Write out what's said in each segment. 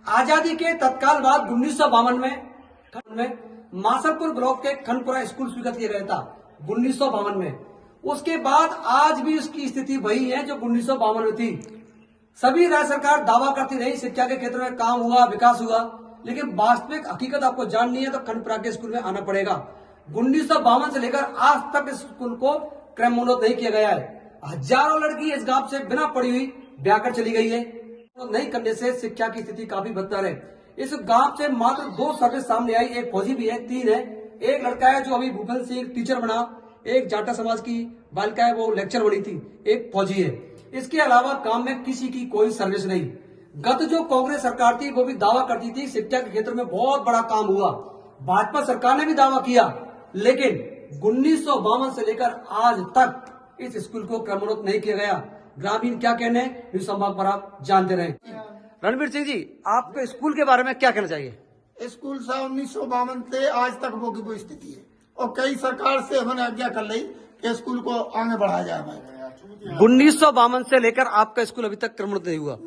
आजादी के तत्काल बाद 1952 में मासलपुर ब्लॉक के खनपुरा स्कूल स्वीकृत किया गया था 1952 में। उसके बाद आज भी उसकी स्थिति वही है जो 1952 में थी। सभी राज्य सरकार दावा करती रही शिक्षा के क्षेत्र में काम हुआ, विकास हुआ, लेकिन वास्तविक हकीकत आपको जाननी है तो खनपुरा के स्कूल में आना पड़ेगा। 1952 से लेकर आज तक इस स्कूल को क्रमोन्नत नहीं किया गया है। हजारों लड़की इस गांव से बिना पढ़ी हुई ब्याहकर चली गई है। नहीं करने से शिक्षा की स्थिति काफी बदतर है। इस गांव से मात्र 2 सर्विस सामने आई, एक फौजी भी है, 3 है। एक लड़का है जो अभी भूपेंद्र सिंह टीचर बना, एक जाटा समाज की बालिका है वो लेक्चर बनी थी, एक फौजी है। इसके अलावा गांव में किसी की कोई सर्विस नहीं। गत जो कांग्रेस सरकार थी वो भी दावा करती थी शिक्षा के क्षेत्र में बहुत बड़ा काम हुआ। भाजपा सरकार ने भी दावा किया, लेकिन 1952 से लेकर आज तक इस स्कूल को क्रमोन्नत नहीं किया गया। ग्रामीण क्या कहने इस संभाग पर आप जानते रहे। रणवीर सिंह जी, आपके स्कूल के बारे में क्या कहना चाहिए? स्कूल से 1952 से आज तक वो की वो स्थिति है और कई सरकार से हमने आज्ञा कर ली कि स्कूल को आगे बढ़ाया जाए। 1952 से लेकर आपका स्कूल अभी तक क्रमोन्नत नहीं हुआ।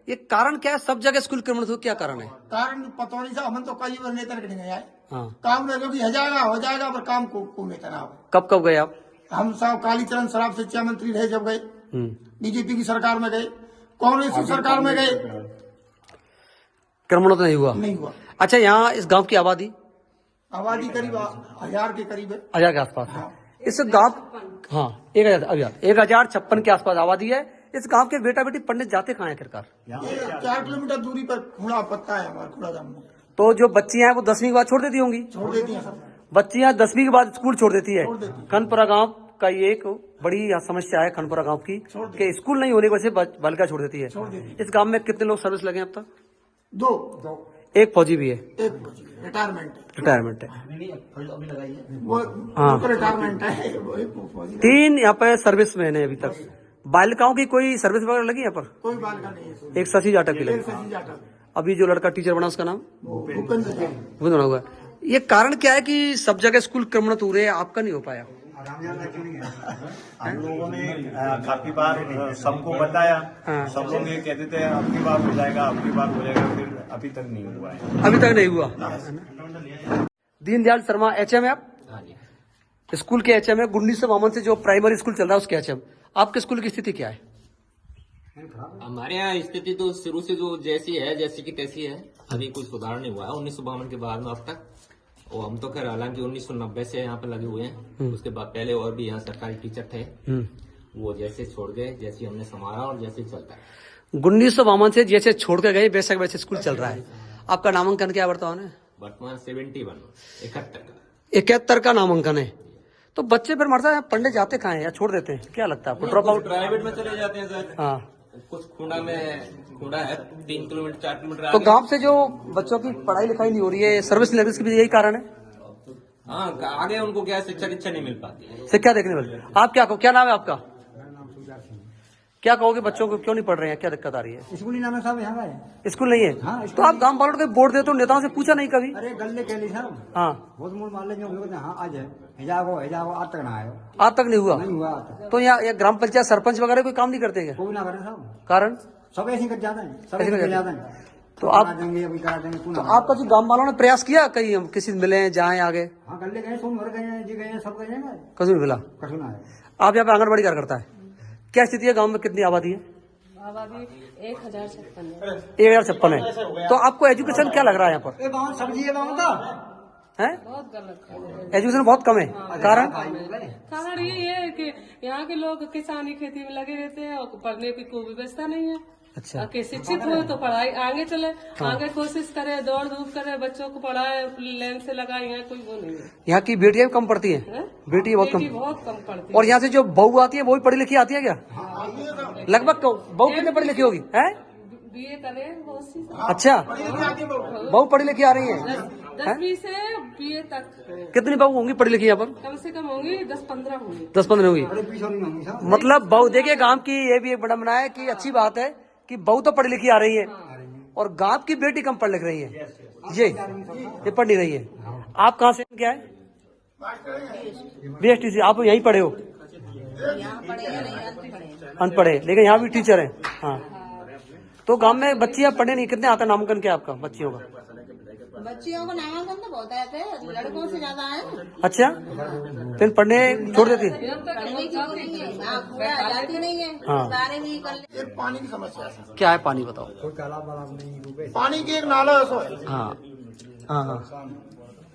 ये कारण क्या है? सब जगह स्कूल क्रमोन्नत हो, क्या कारण है? कारण पता नहीं साहब, हम तो कई बार नेता नहीं गए। हाँ। काम नहीं लोग हो जाएगा पर काम को नेता ना हो। कब गए आप? हम साहब कालीचरण शराब शिक्षा मंत्री रहे जब गए, बीजेपी की सरकार में गए, कांग्रेस की सरकार में गए, क्रमोन्नत नहीं हुआ। अच्छा, यहाँ इस गांव की आबादी करीब 1000 के करीब है, 1000 के आसपास है। इस गांव 1056 के आसपास आबादी है। इस गांव के बेटा बेटी पढ़ने जाते कहाँ है आखिरकार? 4 किलोमीटर दूरी पर खुड़ा पत्ता है हमारा खुड़ा गांव में। तो जो बच्चियां हैं वो 10वीं के बाद छोड़ देती होंगी? छोड़ देती है सब बच्चियां 10वीं के बाद स्कूल छोड़ देती है। खनपुरा गांव का ये एक बड़ी समस्या है खनपुरा गांव की कि स्कूल नहीं होने की वजह से बालिका छोड़ देती है। इस गांव में कितने लोग सर्विस लगे अब तक? 2। एक फौजी भी है, एक रिटायरमेंट है। वो रिटायरमेंट है। 3 यहाँ पे सर्विस मैन है अभी तक। बालिकाओं की कोई सर्विस वगैरह लगी यहाँ पर? कोई बालिका नहीं है। एक शशि जाटव की लगी। अभी जो लड़का टीचर बना उसका नाम वो बना हुआ है। ये कारण क्या है कि सब जगह स्कूल क्रमोन्नत हो रहे हैं, आपका नहीं हो पाया? हम लोगों ने काफी बार सबको बताया। हाँ। सब लोग ये कहते थे अबकी बार हो जाएगा, अबकी बार हो जाएगा, फिर अभी तक नहीं हुआ है। अभी तक नहीं हुआ। दीनदयाल शर्मा HM है आप? स्कूल के HM है। 1952 से जो प्राइमरी स्कूल चल रहा है उसके HM। आपके स्कूल की स्थिति क्या है? हमारे यहाँ स्थिति तो शुरू से जो जैसी है जैसी की तैसी है, अभी कोई सुधार नहीं हुआ है 1952 के बाद में अब तक। और हम तो खैर हालांकि 1990 से यहाँ पे लगे हुए हैं। उसके बाद पहले और भी यहाँ सरकारी टीचर थे, वो जैसे छोड़ गए, जैसे हमने संभाला और जैसे चलता है। 1952 से जैसे छोड़ कर गए वैसे वैसे स्कूल चल रहा है। आपका नामांकन क्या वर्तमान है? वर्तमान 71 71 का नामांकन है। तो बच्चे फिर मरता है पढ़ने जाते कहाँ है या छोड़ देते हैं? क्या लगता है आपको? ड्रॉप आउट प्राइवेट में चले जाते हैं सर। हाँ, कुछ खुड़ा है 3 किलोमीटर 4 किलोमीटर। तो गांव से जो बच्चों की पढ़ाई लिखाई नहीं हो रही है, सर्विस नहीं लग रही, इसकी भी यही कारण है? हाँ, आगे उनको क्या शिक्षा की इच्छा नहीं मिल पाती। शिक्षा देखने वाले आप क्या नाम है आपका? क्या कहोगे बच्चों को क्यों नहीं पढ़ रहे हैं? क्या दिक्कत आ रही है? स्कूल नाम है साहब, यहाँ का स्कूल नहीं है। हाँ, तो आप गांव वालों को वोट देते हो, नेताओं से पूछा नहीं कभी? अरे गले कह ली साहब। हाँ, बहुत मूल मान लेंगे। हाँ आज है हिजाबो आज तक ना आयो। आज तक नहीं हुआ। नहीं हुआ आज तक। तो यहाँ ग्राम पंचायत सरपंच वगैरह कोई काम नहीं करते क्या? कोई ना करे साहब। कारण सब ऐसे कर जाते हैं, सब ऐसे कर ऐसे जाते जाते हैं। हैं। तो आप देंगे अभी करा देंगे तो आपका जो गांव वालों ने प्रयास किया कहीं हम किसी से मिले जाए आगे? हाँ गले गए, सोनभर गए, जी गए, सब गए ना, कभी नहीं मिला। कसुना है। आप यहाँ पे आंगनबाड़ी कार्य करता है, क्या स्थिति है गांव में? कितनी आबादी है? आबादी 1056 1056 है। तो आपको एजुकेशन क्या लग रहा है यहाँ पर? सब्जी है है बहुत गलत है। एजुकेशन बहुत कम है। कारण कारण ये है कि यहाँ के लोग किसानी खेती में लगे रहते हैं और पढ़ने की कोई व्यवस्था नहीं है। अच्छा, कि शिक्षित हुए तो पढ़ाई आगे चले, आगे कोशिश करे, दौड़ धूप करे, बच्चों को पढ़ाए, लेन से लगाए। यहाँ कोई वो नहीं है। यहाँ की बेटियां भी कम पढ़ती हैं? बेटी बहुत बहुत कम पढ़ती और यहाँ से जो बहू आती है वो भी पढ़ी लिखी आती है क्या? लगभग बहू कितने पढ़ी लिखी होगी? है BA करे बहुत सी। अच्छा, बहू पढ़ी लिखी आ रही है? 10वीं से BA तक। कितनी बहू होंगी पढ़ी लिखी यहाँ पर? कम से कम होंगी 10-15 होंगी। 10-15 होगी। मतलब बहू, देखिए गांव की ये भी एक बड़ा मना है कि अच्छी बात है कि बहू तो पढ़ी लिखी आ रही है और गांव की बेटी कम पढ़ लिख रही है। ये पढ़ नहीं रही है। आप कहाँ से क्या है? BST से। आप यहीं पढ़े हो? अनपढ़ है लेकिन यहाँ भी टीचर है। हाँ, तो गांव में बच्चियां पढ़े नहीं, कितने आता नामांकन क्या आपका बच्चियों का? बच्चियों को नामांकन तो बहुत आए थे, लड़कों से ज्यादा है। अच्छा, फिर पढ़ने छोड़ देती? पढ़ने की वो नहीं है, हाँ, पूरा जाती नहीं है, हाँ। सारे भी कर ले। एक पानी की समस्या है, क्या है पानी बताओ? पानी की एक नाला ऐसा है हाँ हाँ हाँ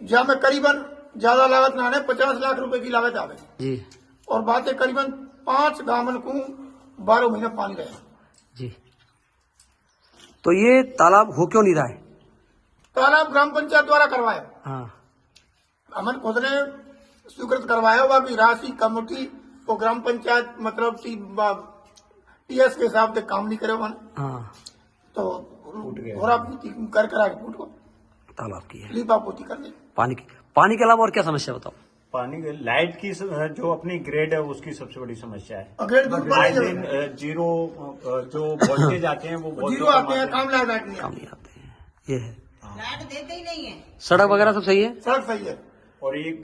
जहाँ में करीबन ज्यादा लागत ना है, 50 लाख रुपए की लागत आ गई, जी और बात है करीबन 5 गांवन को 12 महीने पानी रहे। जी। तो ये तालाब हो क्यों नहीं रहा है? तालाब ग्राम पंचायत द्वारा करवाया, हाँ अमन खुद ने स्वीकृत करवाया हुआ कि राशि कमेटी को ग्राम पंचायत मतलब टीएस के हिसाब से काम नहीं करे वन, हाँ तो घोड़ा पूती कर करा के फूट को तालाब की है। लीपा पोती कर दे। पानी के अलावा और क्या समस्या बताओ? पानी लाइट की जो अपनी ग्रेड है उसकी सबसे बड़ी समस्या है। अगेड़ दूर आए पर दिन जीरो जो वोल्टेज आते हैं वो बहुत जीरो कम आते हैं, काम लायक बैठ नहीं काम आते। नहीं आते हैं, ये है। लाइट देते ही नहीं है। सड़क वगैरह सब सही है? सड़क सही है, और एक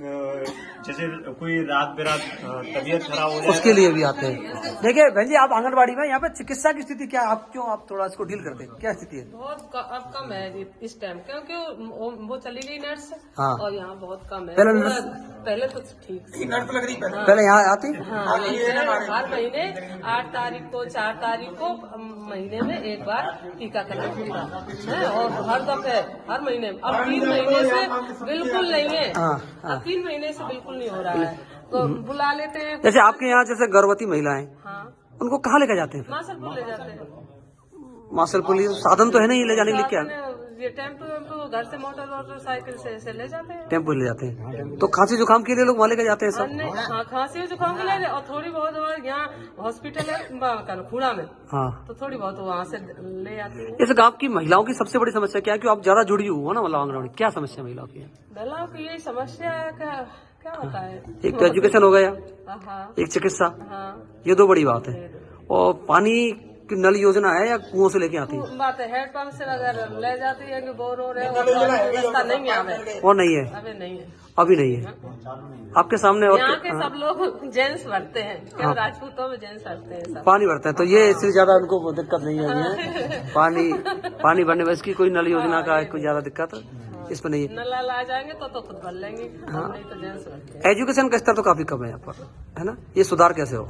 जैसे कोई रात बेरात तबीयत खराब हो जाए उसके लिए भी आते हैं। देखिए बहन जी, आप आंगनबाड़ी में यहाँ पे चिकित्सा की स्थिति क्या है? आप थोड़ा इसको डील करते हैं, क्या स्थिति है? बहुत अब कम है इस टाइम, क्योंकि वो चली गई नर्स, हाँ। और यहाँ बहुत कम है। पहले पूरा- नर्स- पहले तो ठीक ये नर्स लग रही पहले। पहले यहाँ आती? हाँ, हर महीने 8 तारीख को 4 तारीख को महीने में एक बार टीकाकरण होता है, और हर दफे हर महीने। अब 3 महीने से बिल्कुल नहीं है, हाँ, हाँ। अब 3 महीने से बिल्कुल नहीं हो रहा है, तो बुला लेते हैं। जैसे आपके यहाँ जैसे गर्भवती महिलाएं, हाँ, उनको कहाँ लेकर जाते हैं? मासलपुर ले जाते हैं। मार्शल पुलिस साधन तो है नहीं ले जाने के लिए? क्या ये टेम्पो घर से मोटर साइकिल से ले जाते हैं। टेम्पो ले जाते हैं? तो खांसी जुकाम के लिए लोग वहाँ लेकर जाते हैं सब? अन्य हाँ, खांसी जुकाम के लिए, और थोड़ी बहुत और यहाँ हॉस्पिटल है खुड़ा में, हाँ। तो थोड़ी बहुत वहाँ से ले आते हैं। इस गांव की महिलाओं की सबसे बड़ी समस्या क्या है? कि आप ज्यादा जुड़ी हुई हो ना मतलब आंगनबाड़ी, क्या समस्या महिलाओं की है? महिलाओं की यही समस्या है, क्या होता है? एक तो एजुकेशन हो गया, हाँ एक चिकित्सा, हाँ, ये 2 बड़ी बात है। और पानी की नल योजना है या कुओं से लेके आती है? बात है हेड पंप से अगर ले जाती है कि बोर हो रहे, और व्यवस्था नहीं है अभी, और नहीं है, अभी नहीं है। अभी नहीं है आपके सामने। और यहाँ के सब लोग जेंट्स भरते हैं, केवल राजपूतों में जेंट्स भरते हैं सब। पानी भरते हैं, तो ये इससे ज्यादा उनको कोई दिक्कत नहीं है। पानी भरने में इसकी कोई नल योजना का कोई ज्यादा दिक्कत इस पर नहीं है। नल आ जाएंगे तो खुद भर लेंगे, नहीं तो जेंट्स भरते हैं। एजुकेशन का स्तर तो काफी कम है यहाँ पर, है ना? ये सुधार कैसे हो?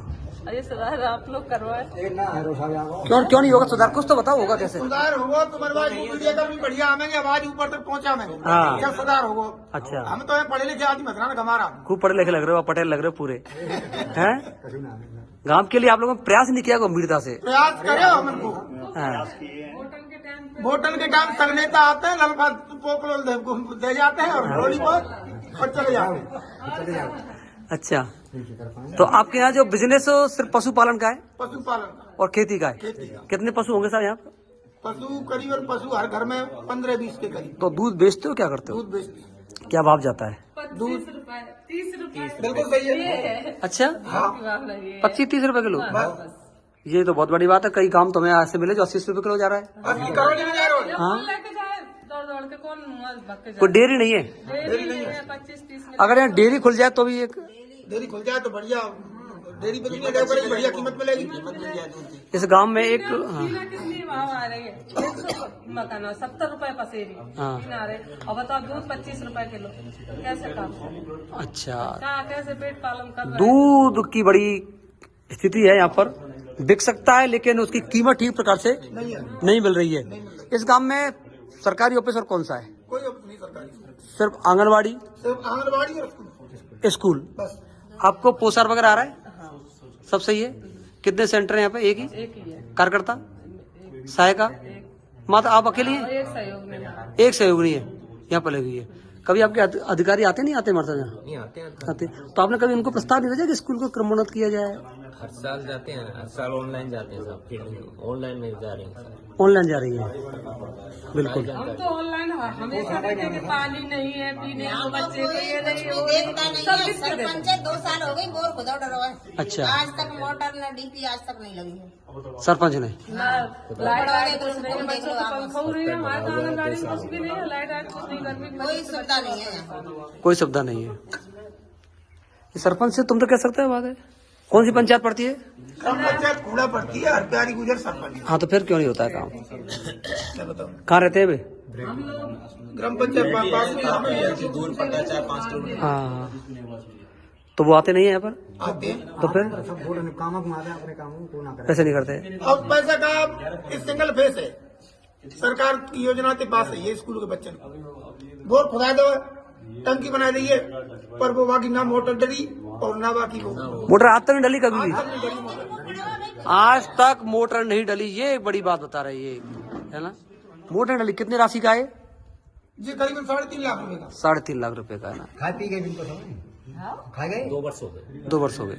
ये सुधार आप लोग करवाए। क्यों नहीं होगा सुधार? कुछ तो बताओ, होगा कैसे? सुधार होगा तो मनवा मीडिया का भी बढ़िया आवेंगे, आवाज ऊपर तक पहुंचा में हाँ। जब सुधार होगा। अच्छा, हम तो पढ़े लिखे आदमी मत ना हमारा। खूब पढ़े लिखे लग रहे हो, पटेल लग रहे हो पूरे, हैं? गांव के लिए आप लोगों ने प्रयास नहीं किया गंभीरता से? प्रयास करे हमन को, हाँ। वोटन के टाइम तक नेता आते हैं, ललका पोकलो दे जाते हैं और गोली और चले जाते हैं। अच्छा, तो आपके यहाँ जो बिजनेस हो सिर्फ पशुपालन का है पशुपालन का और खेती का है? खेती का। कितने पशु होंगे सर यहाँ पर? पशु करीबन पशु हर घर में 15-20 के करीब। तो दूध बेचते हो, क्या करते हो? दूध बेचते हैं। क्या भाव जाता है? 25 रुपए 30 रुपए बिल्कुल सही है। अच्छा, हाँ। 25-30 रुपए किलो? बस ये तो बहुत बड़ी बात है। कई काम तो हमें आज से मिले जो 80 रुपए किलो जा रहा है। असली करौली में जा रहे हो। हाँ, लेके जाए दौड़ के, कौन भाग के कोई डेयरी नहीं है? डेयरी नहीं है, 25-30 में। अगर यहाँ डेयरी खुल जाए तो भी एक डेयरी खुल जाए तो बढ़िया, डेयरी पर दुनिया करेगी, बढ़िया कीमत मिलेगी। इस गांव में एक हाँ, कितना कितनी भाव आ रही है? 100 मकान 70 रुपए पसेरी हाँ। किनारे, और बताओ दूध 25 रुपए किलो, कैसे काम? अच्छा, कैसे पेट पालन कर रहे हैं? दूध की बड़ी स्थिति है यहाँ पर, बिक सकता है लेकिन उसकी कीमत ठीक प्रकार से नहीं मिल रही है। इस गांव में सरकारी ऑफिस और कौन सा है? कोई ऑप्शन नहीं सरकारी, सिर्फ आंगनबाड़ी, सिर्फ आंगनबाड़ी और स्कूल। बस। आपको पोषार वगैरह आ रहा है? सब सही है? कितने सेंटर है यहाँ पे? एक ही है। कार्यकर्ता, सहायिका, माता आप अकेली हैं? एक सहयोग नहीं है। एक सहयोग नहीं है यहाँ पर लगी है। कभी आपके अधिकारी आते नहीं आते हमारे साथ यहाँ? नहीं आते आते। तो आपने कभी उनको प्रस्ताव नहीं भेजा कि स्कूल को क्रमोन्नत किया जाए? हर साल जाते हैं, हर साल ऑनलाइन जाते हैं सब, फील्ड ऑनलाइन में जा रहे हैं सब। ऑनलाइन जा रही है, बिल्कुल। हम तो ऑनलाइन हमेशा देखे कि पानी नहीं है पीने को, बच्चे को ये नहीं कोई वो देखता नहीं, नहीं सब है। लिख के देते। सरपंच 2 साल हो गए, बोर खुदा डरवा है। अच्छा, आज तक मोटर न डीपी आज तक नहीं लगी है। सरपंच ने? ना लाइट कुछ नहीं है, बच्चों को पंखा हो रही है, हमारे तो आंगनबाड़ी में कुछ भी नहीं है, लाइट कुछ नहीं, गर्मी की कोई वजह से सुविधा नहीं है यहाँ। कोई सुविधा नहीं है। ये सरपंच से तुम तो कह सकते हो बात है? कौन सी पंचायत पड़ती है? ग्राम पंचायत कूड़ा पड़ती है, हरप्यारी गुजर सरपंच। हाँ तो फिर क्यों नहीं होता है काम? क्या बताऊँ, कहाँ रहते हैं वे? ग्राम पंचायत पास में है। दूर पड़ता है 4-5 किलोमीटर। हाँ तो वो आते नहीं है यहाँ पर, आते हैं। तो फिर पैसे नहीं करते? अब पैसा का इस सिंगल फेस है, सरकार की योजना के पास है ये स्कूल के बच्चे बोर खुदा दो टंकी बना दीजिए, पर वो बाकी ना मोटर डली और ना बाकी वो मोटर आज तक नहीं डली कभी भी? हमने डली मोटर। आज तक मोटर नहीं डली, ये एक बड़ी बात बता रही है ना? मोटर डली। कितनी राशि का है? जी करीबन 3.5 लाख रुपए का। 3.5 लाख रुपए का है ना? खाए पी गए 2 वर्ष हो गए। 2 वर्ष हो गए।